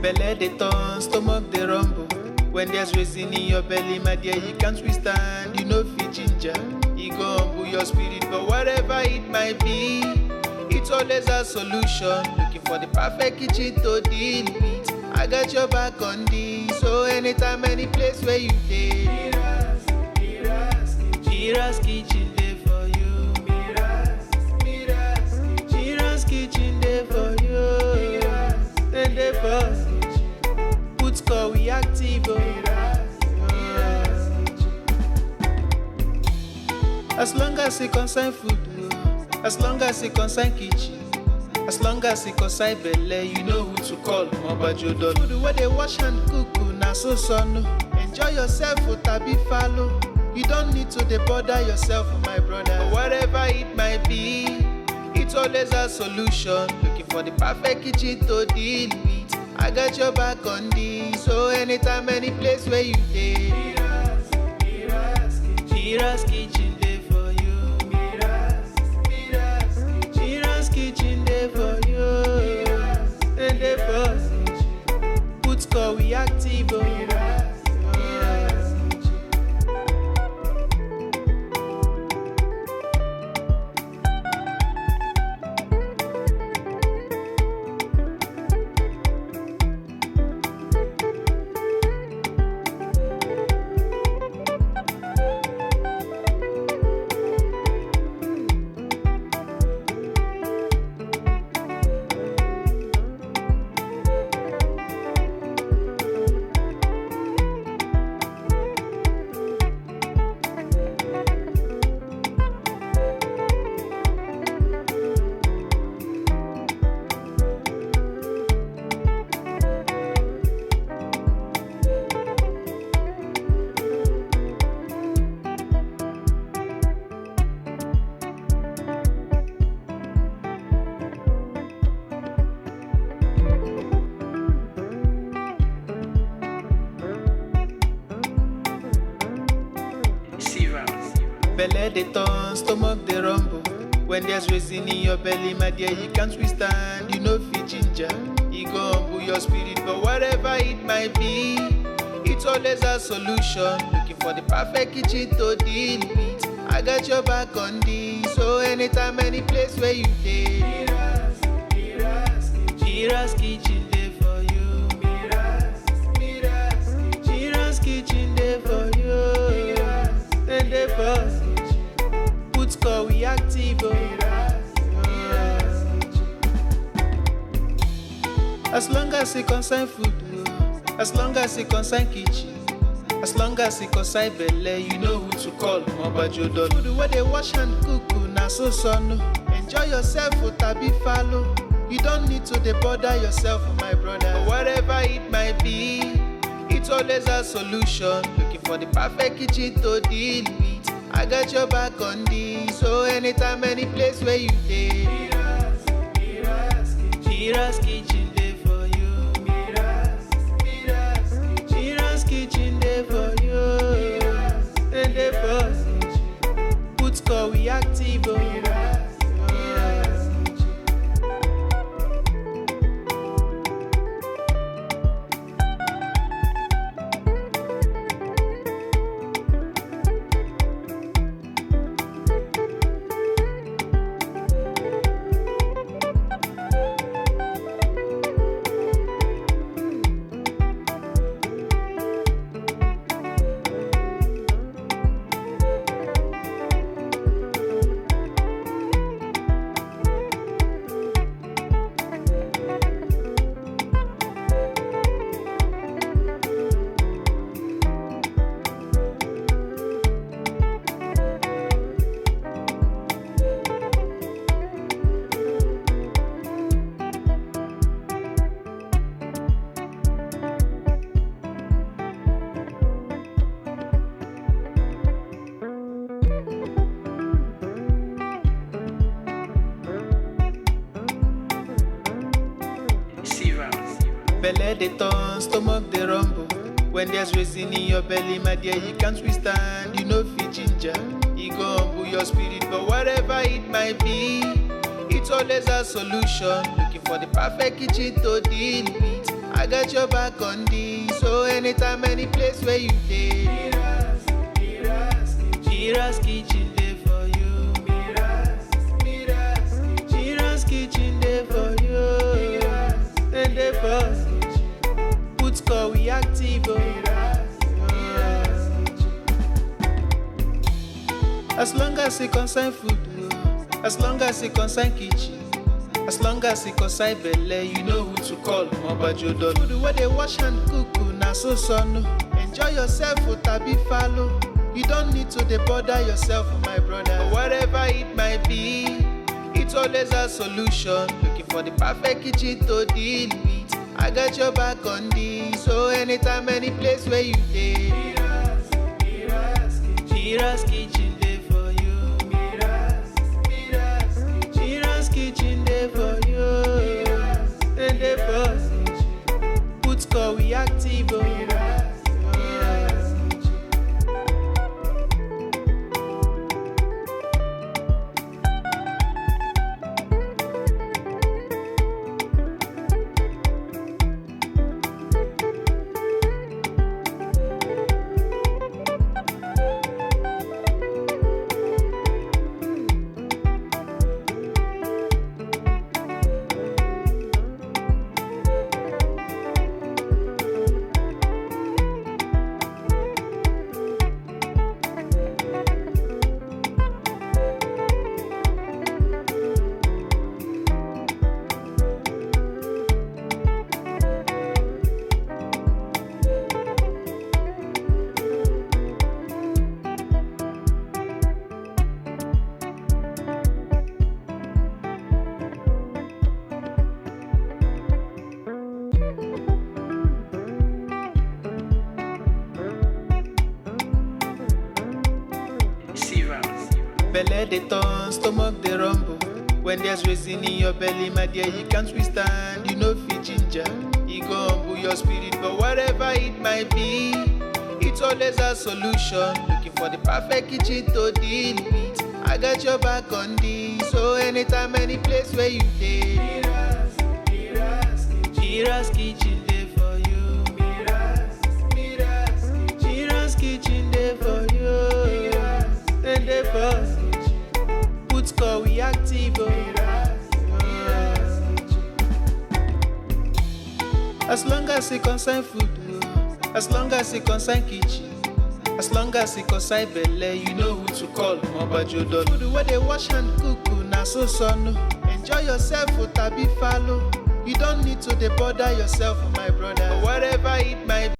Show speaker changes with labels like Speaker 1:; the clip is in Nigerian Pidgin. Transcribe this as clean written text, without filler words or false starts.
Speaker 1: Belle dey turn, stomach dey rumble. When there's reason in your belly, my dear, you can't withstand. You know fit ginger, e go humble your spirit. But whatever it might be, it's always a solution. Looking for the perfect kitchen to deal with. I got your back on this. So anytime, any place where you dey, Mira's kitchen dey for you. Mira's kitchen dey for you. Then dey for put score we active. As long as it concern food, as long as it concern kitchen, as long as it concern belle, you know who to call. Mobajodo. Food where they wash and cook, na so no. Enjoy yourself, tabi follow. You don't need to bother yourself, my brother. But whatever it might be, it's always a solution. Looking for the perfect kitchen to deal with. I got your back on this. So anytime, any place where you dey, Mira's kitchen dey for you. Mira's kitchen dey for you. And dey for put score we active. Belle dey turn, stomach dey rumble. When there's reason in your belly, my dear, you can't withstand. You know fit ginger, e go humble your spirit. But whatever it might be, it's always a solution. Looking for the perfect kitchen to deal with. I got your back on this. So anytime, any place where you dey, Mira's kitchen dey for you. Mira's kitchen dey for you. Then dey for put score we active. As long as it concern food, as long as it concern kitchen, as long as it concern belle, you know who to call. Mobajodo. Food where they wash and cook, na so no. Enjoy yourself, tabi follow. You don't need to bother yourself, my brother. But whatever it might be, it's always a solution. Looking for the perfect kitchen to deal with. I got your back on this. So anytime, any place where you dey, Mira's kitchen dey for you. Mira's kitchen dey for you. And dey for put score we active. Belle dey turn, stomach dey rumble. When there's reason in your belly, my dear, you can't withstand. You know fit ginger, e go humble your spirit. But whatever it might be, it's always a solution. Looking for the perfect kitchen to deal with. I got your back on this. So anytime, any place where you dey, Mira's kitchen dey for you. Mira's kitchen dey for you. And dey for put call we active. As long as it concern food, as long as it concern kitchen, as long as it concern belle, you know who to call. Mobajodo. Food where they wash and cook, na so no. Enjoy yourself, tabi follow. You don't need to bother yourself, my brother. Whatever it might be, it's always a solution. Looking for the perfect kitchen to deal with. I got your back on this. So anytime, any place where you dey, Mira's kitchen dey for you. Mira's kitchen dey for you. And dey for put call we active. Belle dey turn, stomach dey rumble. When there's reason in your belly, my dear, you can't withstand. You know fit ginger, you go humble your spirit. But whatever it might be, it's always a solution. Looking for the perfect kitchen to deal with. I got your back on this. So anytime, any place where you dey, Mira's kitchen dey for you. Mira's kitchen dey for you. And dey for put call we active. As long as it concern food, as long as it concern kitchen, as long as it concern belle, you know who to call. Mobajodo. Food where they wash and cook, na so no. Enjoy yourself, tabi follow. You don't need to bother yourself, my brother. Whatever it might be.